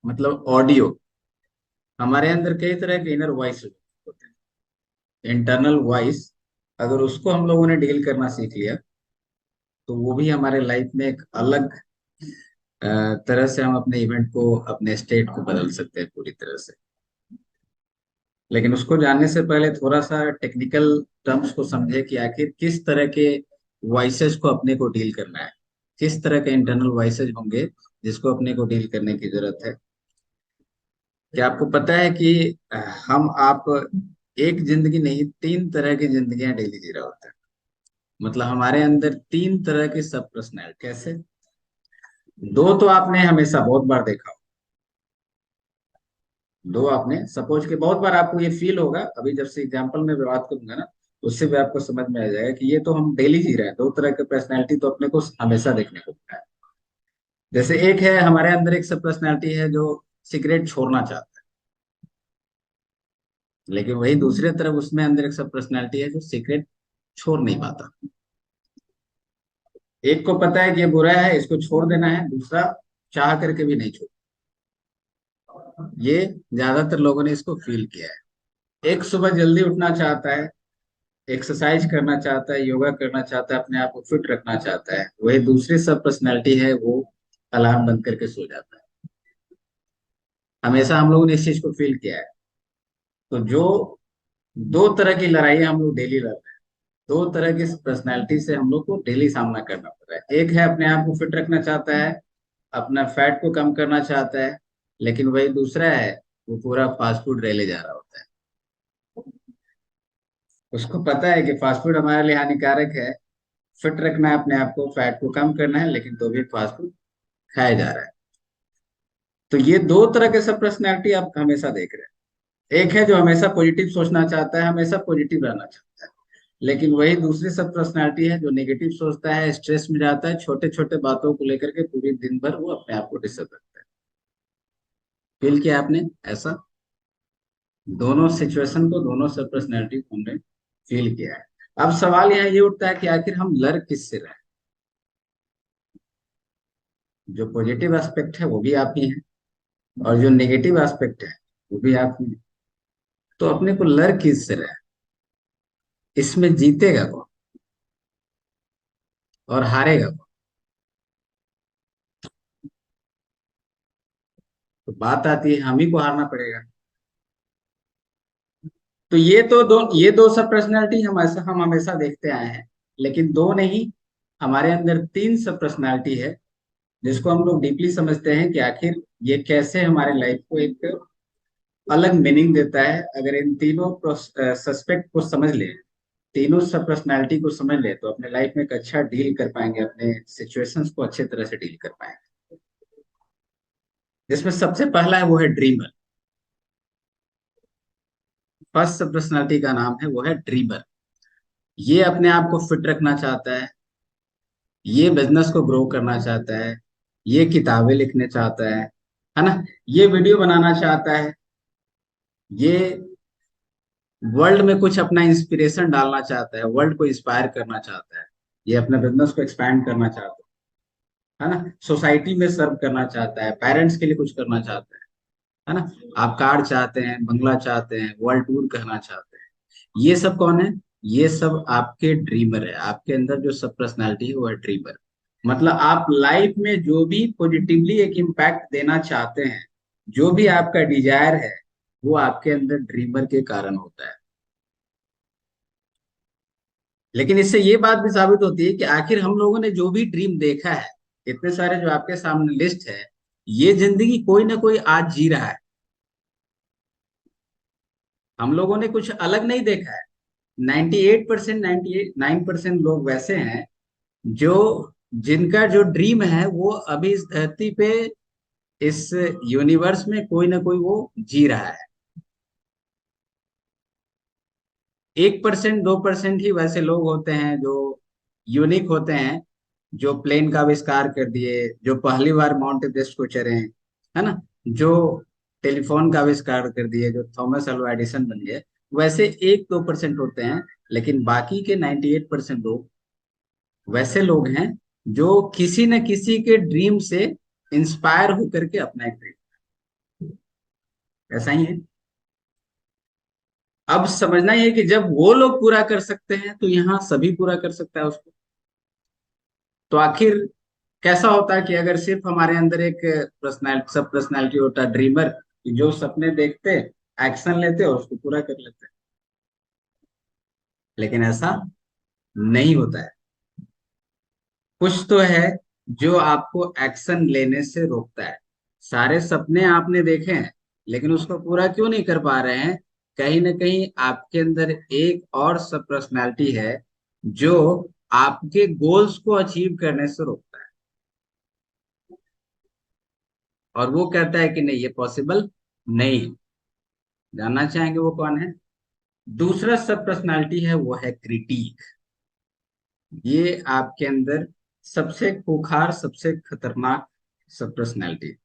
मतलब ऑडियो। हमारे अंदर कई तरह के इनर वॉइस होते हैं, इंटरनल वॉइस। अगर उसको हम लोगों ने डील करना सीख लिया तो वो भी हमारे लाइफ में एक अलग अ, तरह से हम अपने इवेंट को, अपने स्टेट को बदल सकते हैं पूरी तरह से। लेकिन उसको जानने से पहले थोड़ा सा टेक्निकल टर्म्स को समझे कि आखिर किस तरह के वॉइसेस को अपने को डील करना है, किस तरह के इंटरनल वॉइसेस होंगे जिसको अपने को डील करने की जरूरत है। क्या आपको पता है कि हम आप एक जिंदगी नहीं, तीन तरह की जिंदगियां डेली जी रहे होते हैं। मतलब हमारे अंदर तीन तरह की सब पर्सनैलिटी। कैसे? दो तो आपने हमेशा बहुत बार देखा हो। दो आपने सपोज के बहुत बार आपको ये फील होगा, अभी जब से एग्जांपल में भी बात करूंगा ना, उससे भी आपको समझ में आ जाएगा कि ये तो हम डेली जी रहे हैं। दो तरह के पर्सनैलिटी तो अपने को हमेशा देखने को मिलता है। जैसे एक है हमारे अंदर एक सब पर्सनैलिटी है जो सिगरेट छोड़ना चाहता है, लेकिन वही दूसरे तरफ उसमें अंदर एक सब पर्सनैलिटी है जो सिगरेट छोड़ नहीं पाता। एक को पता है कि ये बुरा है, इसको छोड़ देना है, दूसरा चाह करके भी नहीं छोड़। ये ज्यादातर लोगों ने इसको फील किया है। एक सुबह जल्दी उठना चाहता है, एक्सरसाइज करना चाहता है, योगा करना चाहता है, अपने आप को फिट रखना चाहता है। वही दूसरी सब पर्सनैलिटी है, वो अलार्म बंद करके सो जाता है। हमेशा हम लोगों ने इस चीज को फील किया है। तो जो दो तरह की लड़ाई हम लोग डेली लड़ रहे हैं, दो तरह की पर्सनैलिटी से हम लोग को डेली सामना करना पड़ रहा है। एक है अपने आप को फिट रखना चाहता है, अपना फैट को कम करना चाहता है, लेकिन वही दूसरा है वो पूरा फास्ट फूड रेले जा रहा होता है। उसको पता है कि फास्ट फूड हमारे लिए हानिकारक है, फिट रखना है अपने आप को, फैट को कम करना है, लेकिन तो भी फास्ट फूड खाया जा रहा है। तो ये दो तरह के सब पर्सनैलिटी आप हमेशा देख रहे हैं। एक है जो हमेशा पॉजिटिव सोचना चाहता है, हमेशा पॉजिटिव रहना चाहता है, लेकिन वही दूसरी सब पर्सनैलिटी है जो नेगेटिव सोचता है, स्ट्रेस में जाता है, छोटे छोटे बातों को लेकर के पूरी दिन भर वो अपने आप को डिस्टर्ब रखता है। फील किया आपने ऐसा? दोनों सिचुएशन को, दोनों सब पर्सनैलिटी को हमने फील किया है। अब सवाल यहाँ ये उठता है कि आखिर हम लड़ किससे रहे? जो पॉजिटिव एस्पेक्ट है वो भी आप ही हैं, और जो नेगेटिव एस्पेक्ट है वो भी आप ही हैं। तो अपने को लड़ किससे रहे? इसमें जीतेगा कौन और हारेगा कौन? तो बात आती है हम ही को हारना पड़ेगा। तो ये दो सब पर्सनैलिटी हम हमेशा देखते आए हैं। लेकिन दो नहीं, हमारे अंदर तीन सब पर्सनैलिटी है जिसको हम लोग डीपली समझते हैं कि आखिर ये कैसे हमारे लाइफ को एक अलग मीनिंग देता है। अगर इन तीनों सस्पेक्ट को समझ ले, तीनों सब पर्सनैलिटी को समझ ले, तो अपने लाइफ में एक अच्छा डील कर पाएंगे, अपने सिचुएशंस को अच्छे तरह से डील कर पाएंगे। जिसमें सबसे पहला है वो है ड्रीमर। फर्स्ट सब पर्सनैलिटी का नाम है वो है ड्रीमर। ये अपने आप को फिट रखना चाहता है, ये बिजनेस को ग्रो करना चाहता है, ये किताबें लिखने चाहता है ना, ये वीडियो बनाना चाहता है, ये वर्ल्ड में कुछ अपना इंस्पिरेशन डालना चाहता है, वर्ल्ड को इंस्पायर करना चाहता है, ये अपने बिजनेस को एक्सपैंड करना चाहता है ना, सोसाइटी में सर्व करना चाहता है, पेरेंट्स के लिए कुछ करना चाहता है ना। आप कार चाहते हैं, बंगला चाहते हैं, वर्ल्ड टूर करना चाहते हैं। ये सब कौन है? ये सब आपके ड्रीमर है। आपके अंदर जो सब पर्सनैलिटी है वो है ड्रीमर। मतलब आप लाइफ में जो भी पॉजिटिवली एक इम्पैक्ट देना चाहते हैं, जो भी आपका डिजायर है, वो आपके अंदर ड्रीमर के कारण होता है। लेकिन इससे ये बात भी साबित होती है कि आखिर हम लोगों ने जो भी ड्रीम देखा है, इतने सारे जो आपके सामने लिस्ट है, ये जिंदगी कोई ना कोई आज जी रहा है। हम लोगों ने कुछ अलग नहीं देखा है। 98%, 98 9% लोग वैसे हैं जो, जिनका जो ड्रीम है वो अभी इस धरती पे, इस यूनिवर्स में कोई ना कोई वो जी रहा है। 1%, 2% ही वैसे लोग होते हैं जो यूनिक होते हैं, जो प्लेन का आविष्कार कर दिए, जो पहली बार माउंट एवरेस्ट को चढ़े, है ना, जो टेलीफोन का आविष्कार कर दिए, जो थॉमस अल्वा एडिसन बन गए। वैसे 1-2% होते हैं। लेकिन बाकी के 98% लोग वैसे लोग हैं जो किसी न किसी के ड्रीम से इंस्पायर होकर के अपना एक ड्रीम। ऐसा ही है। अब समझना ही है कि जब वो लोग पूरा कर सकते हैं तो यहाँ सभी पूरा कर सकता है उसको। तो आखिर कैसा होता है कि अगर सिर्फ हमारे अंदर एक पर्सनैलिटी, सब पर्सनैलिटी होता है ड्रीमर, जो सपने देखते, एक्शन लेते और उसको पूरा कर लेते हैं। लेकिन ऐसा नहीं होता है। कुछ तो है जो आपको एक्शन लेने से रोकता है। सारे सपने आपने देखे हैं, लेकिन उसको पूरा क्यों नहीं कर पा रहे हैं? कहीं ना कहीं आपके अंदर एक और सब पर्सनैलिटी है जो आपके गोल्स को अचीव करने से रोकता है, और वो कहता है कि नहीं, ये पॉसिबल नहीं है। जानना चाहेंगे वो कौन है? दूसरा सब पर्सनालिटी है, वो है क्रिटिक। ये आपके अंदर सबसे खूंखार, सबसे खतरनाक सब पर्सनालिटी।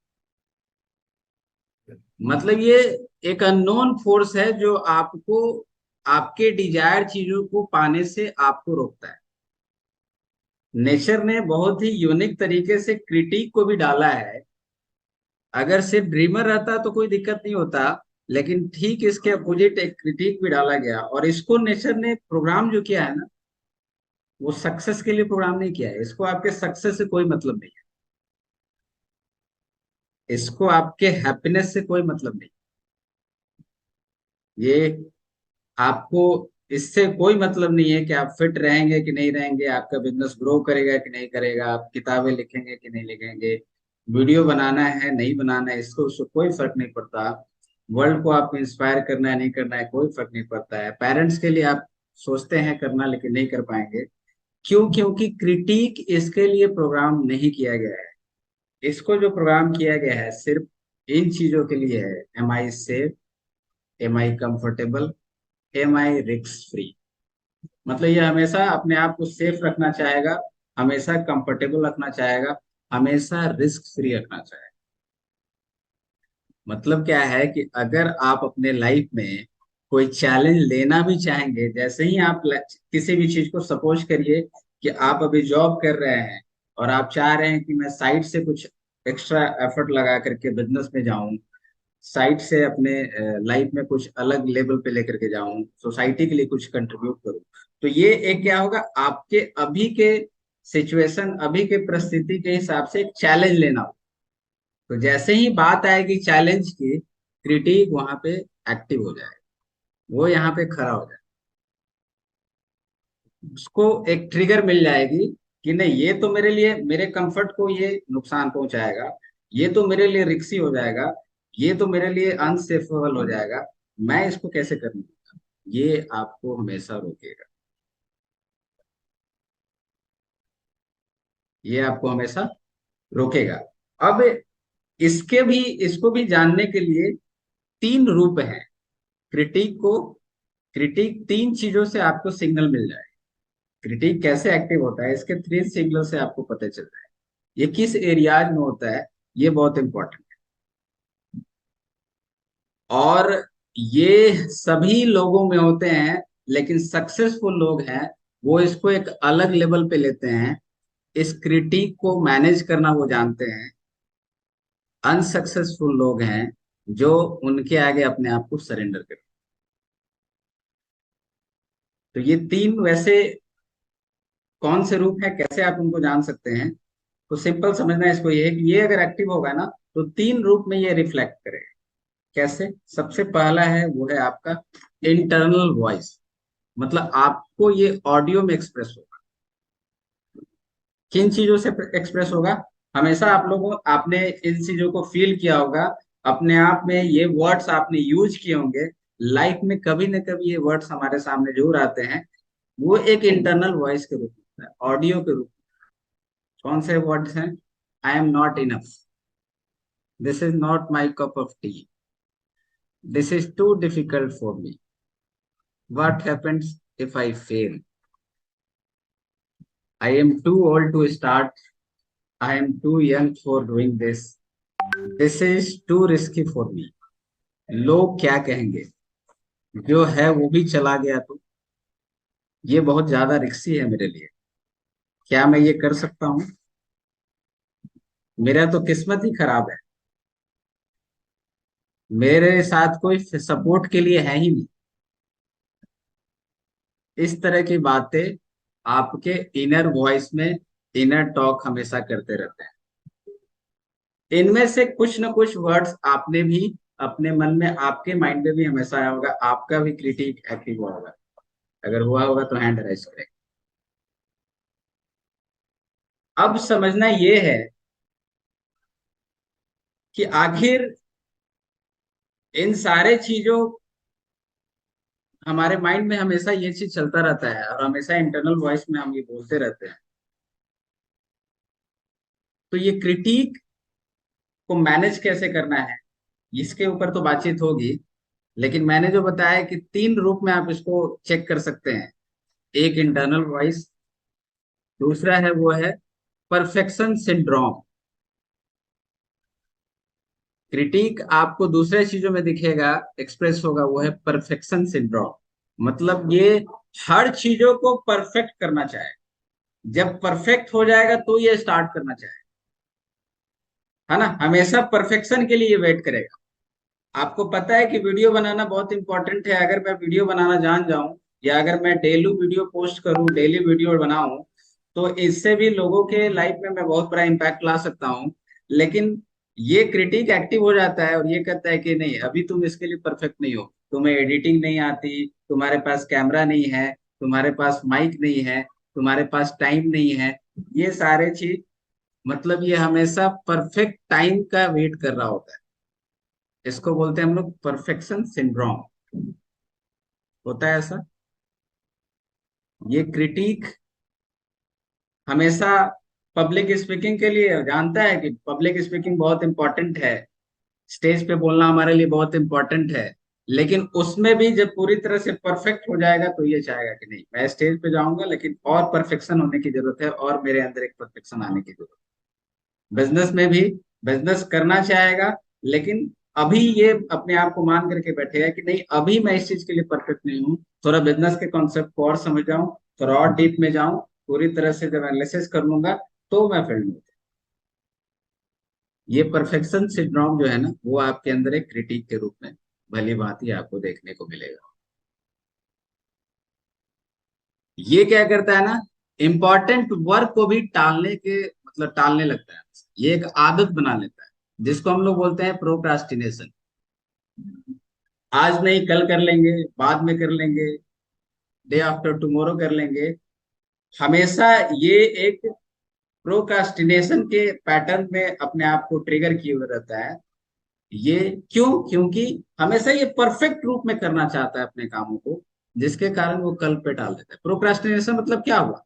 मतलब ये एक अननोन फोर्स है जो आपको, आपके डिजायर चीजों को पाने से आपको रोकता है। नेचर ने बहुत ही यूनिक तरीके से क्रिटिक को भी डाला है। अगर सिर्फ ड्रीमर रहता तो कोई दिक्कत नहीं होता, लेकिन ठीक इसके अपोजिट एक क्रिटिक भी डाला गया, और इसको नेचर ने प्रोग्राम जो किया है ना, वो सक्सेस के लिए प्रोग्राम नहीं किया है। इसको आपके सक्सेस से कोई मतलब नहीं है, इसको आपके हैप्पीनेस से कोई मतलब नहीं। ये आपको, इससे कोई मतलब नहीं है कि आप फिट रहेंगे कि नहीं रहेंगे, आपका बिजनेस ग्रो करेगा कि नहीं करेगा, आप किताबें लिखेंगे कि नहीं लिखेंगे, वीडियो बनाना है नहीं बनाना है, इसको उसको कोई फर्क नहीं पड़ता। वर्ल्ड को आपको इंस्पायर करना है नहीं करना है, कोई फर्क नहीं पड़ता है। पेरेंट्स के लिए आप सोचते हैं करना, लेकिन नहीं कर पाएंगे। क्यों? क्योंकि क्रिटिक इसके लिए प्रोग्राम नहीं किया गया है। इसको जो प्रोग्राम किया गया है सिर्फ इन चीजों के लिए है: एम आई सेफ, एम आई कंफर्टेबल, एम आई रिस्क फ्री। मतलब ये हमेशा अपने आप को सेफ रखना चाहेगा, हमेशा कंफर्टेबल रखना चाहेगा, हमेशा रिस्क फ्री रखना चाहेगा। मतलब क्या है कि अगर आप अपने लाइफ में कोई चैलेंज लेना भी चाहेंगे, जैसे ही आप किसी भी चीज को, सपोज करिए कि आप अभी जॉब कर रहे हैं और आप चाह रहे हैं कि मैं साइड से कुछ एक्स्ट्रा एफर्ट लगा करके बिजनेस में जाऊं, साइड से अपने लाइफ में कुछ अलग लेवल पे लेकर के जाऊं, सोसाइटी के लिए कुछ कंट्रीब्यूट करूं, तो ये एक क्या होगा, आपके अभी के सिचुएशन, अभी के परिस्थिति के हिसाब से एक चैलेंज लेना हो। तो जैसे ही बात आएगी चैलेंज की, क्रिटिक वहां पे एक्टिव हो जाएगा, वो यहाँ पे खड़ा हो जाएगा। उसको एक ट्रिगर मिल जाएगी कि नहीं, ये तो मेरे लिए, मेरे कंफर्ट को ये नुकसान पहुंचाएगा, ये तो मेरे लिए रिक्सी हो जाएगा, ये तो मेरे लिए अनसेफेबल हो जाएगा, मैं इसको कैसे कर लूंगा। ये आपको हमेशा रोकेगा, ये आपको हमेशा रोकेगा। अब इसके भी, इसको भी जानने के लिए तीन रूप हैं क्रिटिक को। क्रिटिक तीन चीजों से आपको सिग्नल मिल जाए। क्रिटिक कैसे एक्टिव होता है, इसके थ्री सिग्नल से आपको पता चलता है। ये किस एरियाज में होता है, ये बहुत इंपॉर्टेंट है। और ये सभी लोगों में होते हैं, लेकिन सक्सेसफुल लोग हैं वो इसको एक अलग लेवल पे लेते हैं। इस क्रिटिक को मैनेज करना वो जानते हैं। अनसक्सेसफुल लोग हैं जो उनके आगे अपने आप को सरेंडर करते हैं। तो ये तीन वैसे कौन से रूप हैं, कैसे आप उनको जान सकते हैं? तो सिंपल समझना है इसको, ये है कि ये अगर एक्टिव होगा ना, तो तीन रूप में ये रिफ्लेक्ट करेगा। कैसे? सबसे पहला है वो है आपका इंटरनल वॉइस। मतलब आपको ये ऑडियो में एक्सप्रेस होगा। किन चीजों से एक्सप्रेस होगा? हमेशा आप लोगों, आपने इन चीजों को फील किया होगा अपने आप में, ये वर्ड्स आपने यूज किए होंगे लाइफ में, कभी न कभी ये वर्ड्स हमारे सामने जरूर आते हैं। वो एक इंटरनल वॉइस के रूप में, ऑडियो के रूप में। कौन से वर्ड्स हैं? I am not enough, this is not my cup of tea, this is too difficult for me, what happens if I fail, I am too old to start, I am too young for doing this, this is too risky for me, लोग क्या कहेंगे, जो है वो भी चला गया तो ये बहुत ज्यादा रिस्की है मेरे लिए, क्या मैं ये कर सकता हूँ, मेरा तो किस्मत ही खराब है। मेरे साथ कोई सपोर्ट के लिए है ही नहीं। इस तरह की बातें आपके इनर वॉइस में, इनर टॉक हमेशा करते रहते हैं। इनमें से कुछ न कुछ वर्ड्स आपने भी अपने मन में, आपके माइंड में भी हमेशा आया होगा, आपका भी क्रिटिक एक्टिव हुआ होगा। अगर हुआ होगा तो हैंड राइज करें। अब समझना ये है कि आखिर इन सारे चीजों, हमारे माइंड में हमेशा ये चीज चलता रहता है और हमेशा इंटरनल वॉइस में हम ये बोलते रहते हैं। तो ये क्रिटिक को मैनेज कैसे करना है, इसके ऊपर तो बातचीत होगी। लेकिन मैंने जो बताया कि तीन रूप में आप इसको चेक कर सकते हैं। एक इंटरनल वॉइस, दूसरा है वो है परफेक्शन सिंड्रोम। क्रिटिक आपको दूसरे चीजों में दिखेगा, एक्सप्रेस होगा, वो है परफेक्शन सिंड्रोम। मतलब ये हर चीजों को परफेक्ट करना चाहे, जब परफेक्ट हो जाएगा तो ये स्टार्ट करना चाहे, है ना, हमेशा परफेक्शन के लिए वेट करेगा। आपको पता है कि वीडियो बनाना बहुत इंपॉर्टेंट है। अगर मैं वीडियो बनाना जान जाऊं, या अगर मैं डेली वीडियो पोस्ट करूं, डेली वीडियो बनाऊं, तो इससे भी लोगों के लाइफ में मैं बहुत बड़ा इम्पैक्ट ला सकता हूं। लेकिन ये क्रिटिक एक्टिव हो जाता है और ये कहता है कि नहीं, अभी तुम इसके लिए परफेक्ट नहीं हो, तुम्हें एडिटिंग नहीं आती, तुम्हारे पास कैमरा नहीं है, तुम्हारे पास माइक नहीं है, तुम्हारे पास टाइम नहीं है, ये सारे चीज। मतलब ये हमेशा परफेक्ट टाइम का वेट कर रहा होता है। इसको बोलते हैं हम लोग परफेक्शन सिंड्रोम। होता है ऐसा। ये क्रिटिक हमेशा पब्लिक स्पीकिंग के लिए जानता है कि पब्लिक स्पीकिंग बहुत इंपॉर्टेंट है, स्टेज पे बोलना हमारे लिए बहुत इंपॉर्टेंट है। लेकिन उसमें भी जब पूरी तरह से परफेक्ट हो जाएगा तो ये चाहेगा कि नहीं, मैं स्टेज पे जाऊंगा लेकिन और परफेक्शन होने की जरूरत है, और मेरे अंदर एक परफेक्शन आने की जरूरत है। बिजनेस में भी बिजनेस करना चाहेगा, लेकिन अभी ये अपने आप को मान करके बैठेगा कि नहीं, अभी मैं इस चीज के लिए परफेक्ट नहीं हूँ, थोड़ा बिजनेस के कॉन्सेप्ट को और समझ जाऊं, थोड़ा और डीप में जाऊं, पूरी तरह से जब एनालिसिस कर लूंगा तो मैं फील्ड में। ये परफेक्शन सिंड्रोम जो है ना, वो आपके अंदर एक क्रिटिक के रूप में भली भांति आपको देखने को मिलेगा। ये क्या करता है ना, इंपॉर्टेंट वर्क को भी टालने के, मतलब टालने लगता है। ये एक आदत बना लेता है, जिसको हम लोग बोलते हैं प्रोक्रास्टिनेशन। आज नहीं, कल कर लेंगे, बाद में कर लेंगे, डे आफ्टर टुमारो कर लेंगे। हमेशा ये एक प्रोक्रास्टिनेशन के पैटर्न में अपने आप को ट्रिगर किए हुए रहता है। ये क्यों? क्योंकि हमेशा ये परफेक्ट रूप में करना चाहता है अपने कामों को, जिसके कारण वो कल पे टाल देता है। प्रोक्रास्टिनेशन मतलब क्या हुआ?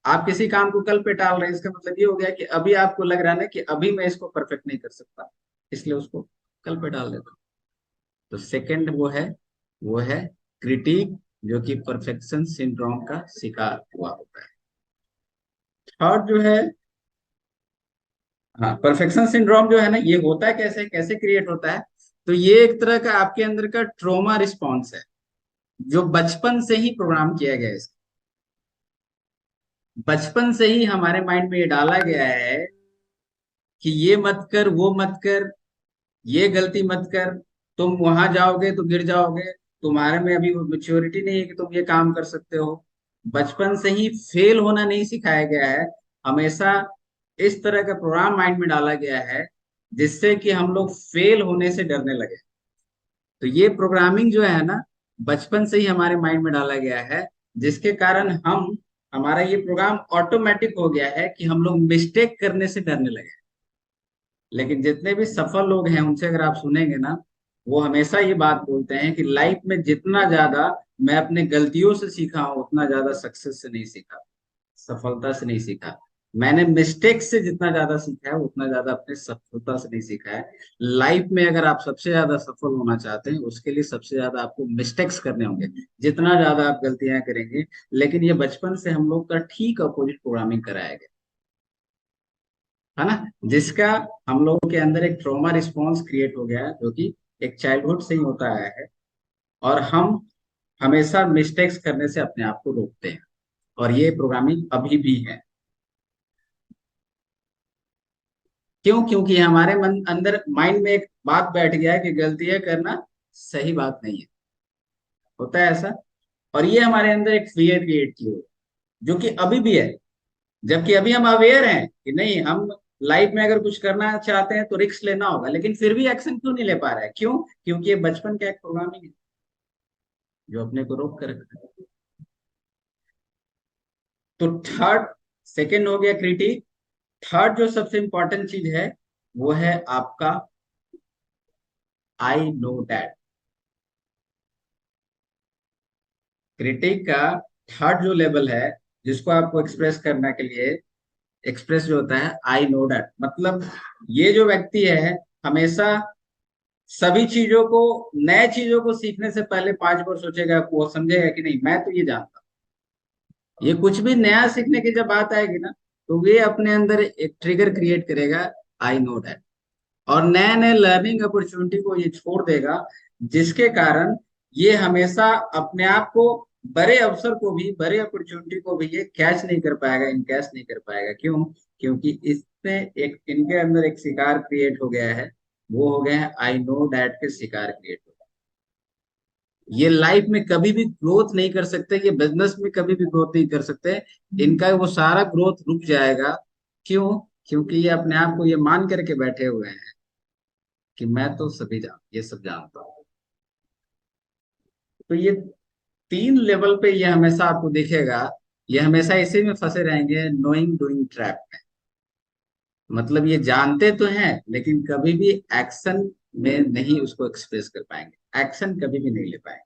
आप किसी काम को कल पे टाल रहे हैं, इसका मतलब ये हो गया कि अभी आपको लग रहा है ना कि अभी मैं इसको परफेक्ट नहीं कर सकता, इसलिए उसको कल पे डाल देता हूं। तो सेकंड वो है क्रिटिक, जो कि परफेक्शन सिंड्रोम का शिकार हुआ होता है। थर्ड जो है, हाँ, परफेक्शन सिंड्रोम जो है ना, ये होता है कैसे, कैसे क्रिएट होता है? तो ये एक तरह का आपके अंदर का ट्रोमा रिस्पॉन्स है, जो बचपन से ही प्रोग्राम किया गया है। बचपन से ही हमारे माइंड में ये डाला गया है कि ये मत कर, वो मत कर, ये गलती मत कर, तुम वहां जाओगे तो गिर जाओगे, तुम्हारे में अभी मेच्योरिटी नहीं है कि तुम ये काम कर सकते हो। बचपन से ही फेल होना नहीं सिखाया गया है, हमेशा इस तरह का प्रोग्राम माइंड में डाला गया है, जिससे कि हम लोग फेल होने से डरने लगे। तो ये प्रोग्रामिंग जो है ना, बचपन से ही हमारे माइंड में डाला गया है, जिसके कारण हम, हमारा ये प्रोग्राम ऑटोमेटिक हो गया है कि हम लोग मिस्टेक करने से डरने लगे। लेकिन जितने भी सफल लोग हैं उनसे अगर आप सुनेंगे ना, वो हमेशा ये बात बोलते हैं कि लाइफ में जितना ज्यादा मैं अपने गलतियों से सीखा हूं, उतना ज्यादा सक्सेस से नहीं सीखा, सफलता से नहीं सीखा। मैंने मिस्टेक से जितना ज्यादा सीखा है, उतना ज्यादा अपने सफलता से नहीं सीखा है। लाइफ में अगर आप सबसे ज्यादा सफल होना चाहते हैं, उसके लिए सबसे ज्यादा आपको मिस्टेक्स करने होंगे, जितना ज्यादा आप गलतियां करेंगे। लेकिन ये बचपन से हम लोग का ठीक अपोजिट प्रोग्रामिंग कराया गया है ना, जिसका हम लोगों के अंदर एक ट्रॉमा रिस्पॉन्स क्रिएट हो गया है, जो कि एक चाइल्डहुड से ही होता आया है। और हम हमेशा मिस्टेक्स करने से अपने आप को रोकते हैं, और ये प्रोग्रामिंग अभी भी है। क्यों? क्योंकि हमारे मन अंदर माइंड में एक बात बैठ गया है कि गलती है करना सही बात नहीं है। होता है ऐसा। और ये हमारे अंदर एक फियर क्रिएट की हो, जो कि अभी भी है। जबकि अभी हम अवेयर हैं कि नहीं, हम लाइफ में अगर कुछ करना चाहते हैं तो रिस्क लेना होगा, लेकिन फिर भी एक्शन क्यों नहीं ले पा रहा है? क्यों? क्योंकि ये बचपन का एक प्रोग्रामिंग है जो अपने को रोक कर रखता है। तो थर्ड, सेकंड हो गया क्रिटिक। थर्ड जो सबसे इंपॉर्टेंट चीज है वो है आपका आई नो दैट। क्रिटिक का थर्ड जो लेवल है, जिसको आपको एक्सप्रेस करने के लिए, एक्सप्रेस जो होता है आई नो दैट, मतलब ये जो व्यक्ति है हमेशा सभी चीजों को, नए चीजों को सीखने से पहले 5 बार सोचेगा, वो समझेगा कि नहीं मैं तो ये जानता हूँ। ये कुछ भी नया सीखने की जब बात आएगी ना, तो ये अपने अंदर एक ट्रिगर क्रिएट करेगा, आई नो दैट। और नए नए लर्निंग अपॉर्चुनिटी को ये छोड़ देगा, जिसके कारण ये हमेशा अपने आप को, बड़े अवसर को भी, बड़े अपॉर्चुनिटी को भी ये कैच नहीं कर पाएगा, इनकैच नहीं कर पाएगा। क्यों? क्योंकि इसमें एक, इनके अंदर एक शिकार क्रिएट हो गया है। वो हो गए हैं आई नो डैट के शिकार क्रिएट हो गए। ये लाइफ में कभी भी ग्रोथ नहीं कर सकते, ये बिजनेस में कभी भी ग्रोथ नहीं कर सकते। इनका वो सारा ग्रोथ रुक जाएगा। क्यों? क्योंकि ये अपने आप को ये मान करके बैठे हुए हैं कि मैं तो सभी ये सब जानता हूँ। तो ये तीन लेवल पे ये हमेशा आपको दिखेगा। ये हमेशा इसी में फंसे रहेंगे, नोइंग डूइंग ट्रैप में। मतलब ये जानते तो हैं लेकिन कभी भी एक्शन में नहीं उसको एक्सप्रेस कर पाएंगे, एक्शन कभी भी नहीं ले पाएंगे।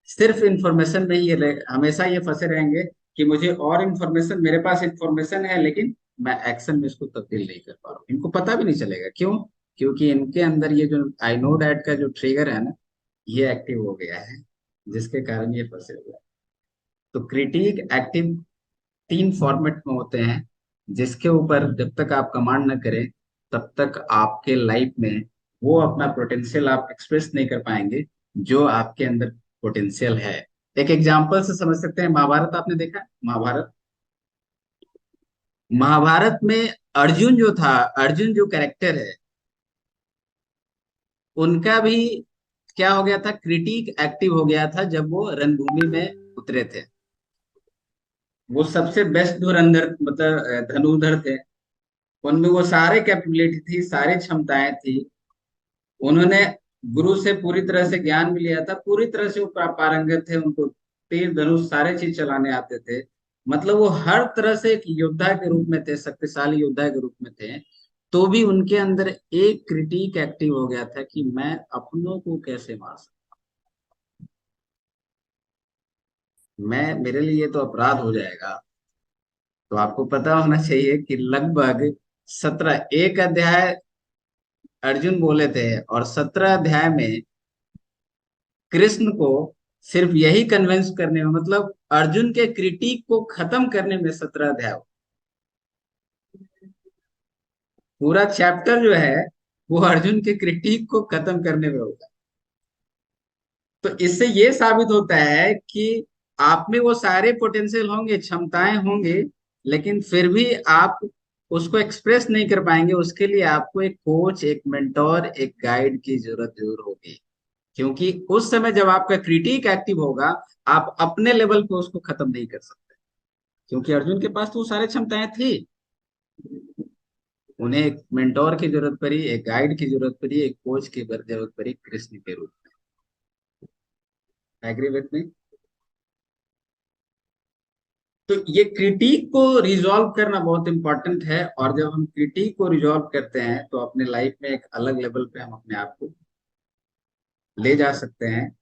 सिर्फ इंफॉर्मेशन में ही हमेशा ये फंसे रहेंगे कि मुझे और इंफॉर्मेशन, मेरे पास इंफॉर्मेशन है लेकिन मैं एक्शन में इसको तब्दील नहीं कर पा रहा हूँ। इनको पता भी नहीं चलेगा। क्यों? क्योंकि इनके अंदर ये जो आई नो डैट का जो ट्रिगर है ना, ये एक्टिव हो गया है, जिसके कारण ये फंसे हुए हैं। तो क्रिटिक एक्टिव तीन फॉर्मेट में होते हैं, जिसके ऊपर जब तक आप कमांड न करें तब तक आपके लाइफ में वो अपना पोटेंशियल आप एक्सप्रेस नहीं कर पाएंगे, जो आपके अंदर पोटेंशियल है। एक एग्जांपल से समझ सकते हैं, महाभारत आपने देखा है? महाभारत, महाभारत में अर्जुन जो था, अर्जुन जो कैरेक्टर है, उनका भी क्या हो गया था? क्रिटिक एक्टिव हो गया था जब वो रणभूमि में उतरे थे। वो सबसे बेस्ट धुरंधर, मतलब धनुर्धर थे। उनमें वो सारे कैपेबिलिटी थी, सारी क्षमताएं थी। उन्होंने गुरु से पूरी तरह से ज्ञान भी लिया था, पूरी तरह से वो पारंगत थे। उनको तीर धनुष सारे चीज चलाने आते थे। मतलब वो हर तरह से एक योद्धा के रूप में थे, शक्तिशाली योद्धा के रूप में थे। तो भी उनके अंदर एक क्रिटिक एक्टिव हो गया था कि मैं अपनों को कैसे मार सकता हूं, मैं, मेरे लिए तो अपराध हो जाएगा। तो आपको पता होना चाहिए कि लगभग 17, एक अध्याय अर्जुन बोले थे, और 17 अध्याय में कृष्ण को सिर्फ यही कन्विंस करने में, मतलब अर्जुन के क्रिटिक को खत्म करने में 17 अध्याय। पूरा चैप्टर जो है वो अर्जुन के क्रिटिक को खत्म करने में होगा। तो इससे ये साबित होता है कि आप में वो सारे पोटेंशियल होंगे, क्षमताएं होंगे, लेकिन फिर भी आप उसको एक्सप्रेस नहीं कर पाएंगे। उसके लिए आपको एक कोच, एक मेंटोर, एक गाइड की जरूरत जरूर होगी। क्योंकि उस समय जब आपका क्रिटिक एक्टिव होगा, आप अपने लेवल पे उसको खत्म नहीं कर सकते। क्योंकि अर्जुन के पास तो वो सारी क्षमताएं थी। उन्हें एक मेंटोर की जरूरत पड़ी, एक गाइड की जरूरत पड़ी, एक कोच की जरूरत पड़ी कृष्ण के रूप में। Agree with me? तो ये क्रिटिक को रिजॉल्व करना बहुत इंपॉर्टेंट है। और जब हम क्रिटिक को रिजॉल्व करते हैं तो अपने लाइफ में एक अलग लेवल पे हम अपने आप को ले जा सकते हैं।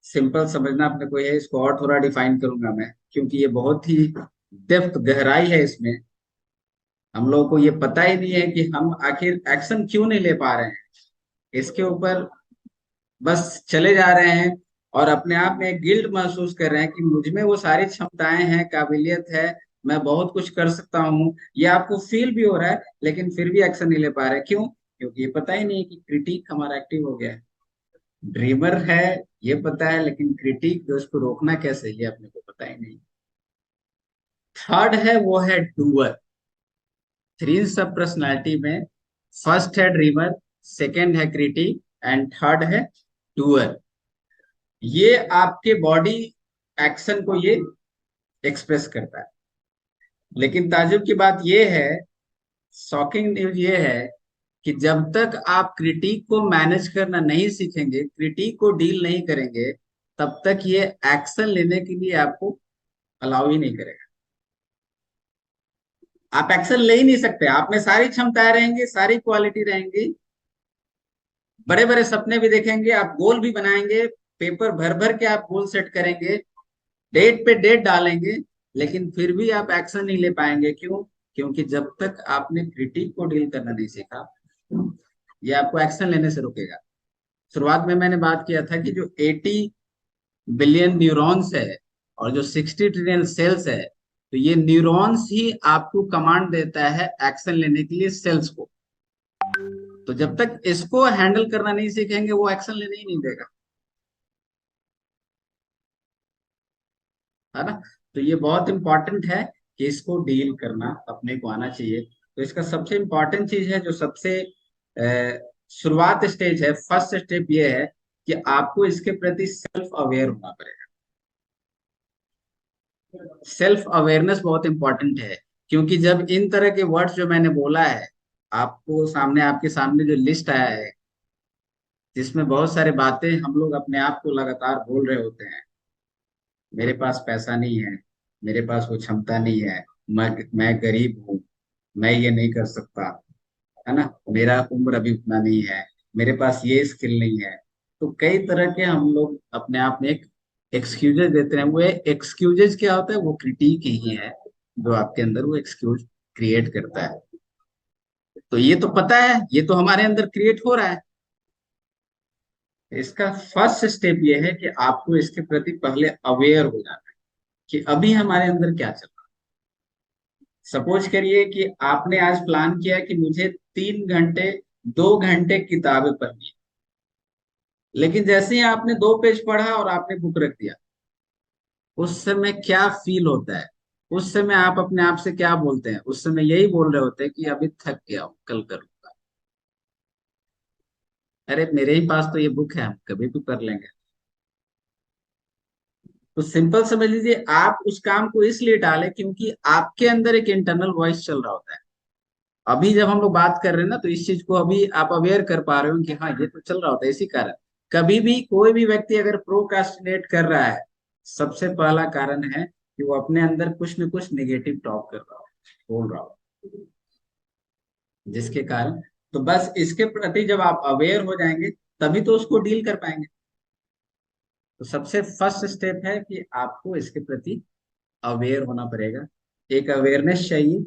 सिंपल समझना अपने को है, इसको और थोड़ा डिफाइन करूंगा मैं, क्योंकि ये बहुत ही डेप्थ, गहराई है इसमें। हम लोगों को ये पता ही नहीं है कि हम आखिर एक्शन क्यों नहीं ले पा रहे हैं इसके ऊपर। बस चले जा रहे हैं और अपने आप में एक गिल्ट महसूस कर रहे हैं कि मुझ में वो सारी क्षमताएं हैं, काबिलियत है, मैं बहुत कुछ कर सकता हूँ। ये आपको फील भी हो रहा है, लेकिन फिर भी एक्शन नहीं ले पा रहे। क्यों? क्योंकि ये पता ही नहीं है कि क्रिटिक हमारा एक्टिव हो गया है। ड्रीमर है ये पता है, लेकिन क्रिटिक जो, उसको रोकना कैसे, ये अपने को पता ही नहीं। थर्ड है वो है डूअर। थ्री सब पर्सनालिटी में फर्स्ट है ड्रीमर, सेकंड है क्रिटिक एंड थर्ड है डूअर। ये आपके बॉडी एक्शन को ये एक्सप्रेस करता है। लेकिन ताजुब की बात ये है, शॉकिंग न्यूज ये है कि जब तक आप क्रिटिक को मैनेज करना नहीं सीखेंगे, क्रिटिक को डील नहीं करेंगे, तब तक ये एक्शन लेने के लिए आपको अलाउ ही नहीं करेगा। आप एक्शन ले ही नहीं सकते। आप में सारी क्षमताएं रहेंगी, सारी क्वालिटी रहेंगी, बड़े बड़े सपने भी देखेंगे, आप गोल भी बनाएंगे, पेपर भर भर के आप गोल सेट करेंगे, डेट पे डेट डालेंगे, लेकिन फिर भी आप एक्शन नहीं ले पाएंगे। क्यों? क्योंकि जब तक आपने क्रिटिक को डील करना नहीं सीखा, ये आपको एक्शन लेने से रोकेगा। शुरुआत में मैंने बात किया था कि जो 80 बिलियन न्यूरॉन्स है और जो 60 ट्रिलियन सेल्स है, तो ये न्यूरॉन्स ही आपको कमांड देता है एक्शन लेने के लिए सेल्स को। तो जब तक इसको हैंडल करना नहीं सीखेंगे, वो एक्शन लेने ही नहीं देगा, है ना। तो ये बहुत इंपॉर्टेंट है कि इसको डील करना अपने को आना चाहिए। तो इसका सबसे इंपॉर्टेंट चीज है, जो सबसे शुरुआत स्टेज है, फर्स्ट स्टेप ये है कि आपको इसके प्रति सेल्फ अवेयर होना पड़ेगा। सेल्फ अवेयरनेस बहुत इंपॉर्टेंट है, क्योंकि जब इन तरह के वर्ड्स जो मैंने बोला है, आपको सामने, आपके सामने जो लिस्ट आया है, जिसमें बहुत सारे बातें हम लोग अपने आप को लगातार बोल रहे होते हैं। मेरे पास पैसा नहीं है, मेरे पास वो क्षमता नहीं है, मैं गरीब हूँ, मैं ये नहीं कर सकता, है ना, मेरा उम्र अभी उतना नहीं है, मेरे पास ये स्किल नहीं है। तो कई तरह के हम लोग अपने आप में एक एक्सक्यूजेज देते हैं। वो एक्सक्यूजेज क्या होता है? वो क्रिटिक ही है जो आपके अंदर वो एक्सक्यूज क्रिएट करता है। तो ये तो पता है, ये तो हमारे अंदर क्रिएट हो रहा है। इसका फर्स्ट स्टेप ये है कि आपको इसके प्रति पहले अवेयर हो जाना है कि अभी हमारे अंदर क्या चल रहा है। सपोज करिए कि आपने आज प्लान किया कि मुझे 3 घंटे, 2 घंटे किताबें पढ़नी है, लेकिन जैसे ही आपने 2 पेज पढ़ा और आपने बुक रख दिया, उस समय क्या फील होता है? उस समय आप अपने आप से क्या बोलते हैं? उस समय यही बोल रहे होते हैं कि अभी थक गया हूं, कल करूंगा। अरे मेरे ही पास तो ये बुक है, हम कभी भी कर लेंगे। तो सिंपल समझ लीजिए, आप उस काम को इसलिए टाले क्योंकि आपके अंदर एक इंटरनल वॉइस चल रहा होता है। अभी जब हम लोग बात कर रहे हैं ना, तो इस चीज को अभी आप अवेयर कर पा रहे हो कि हाँ, ये तो चल रहा होता है, इसी कारण। कभी भी कोई भी व्यक्ति अगर प्रोक्रास्टिनेट कर रहा है, सबसे पहला कारण है कि वो अपने अंदर कुछ न कुछ नेगेटिव टॉक कर रहा हो, बोल रहा हो, जिसके कारण। तो बस इसके प्रति जब आप अवेयर हो जाएंगे, तभी तो उसको डील कर पाएंगे। तो सबसे फर्स्ट स्टेप है कि आपको इसके प्रति अवेयर होना पड़ेगा। एक अवेयरनेस चाहिए,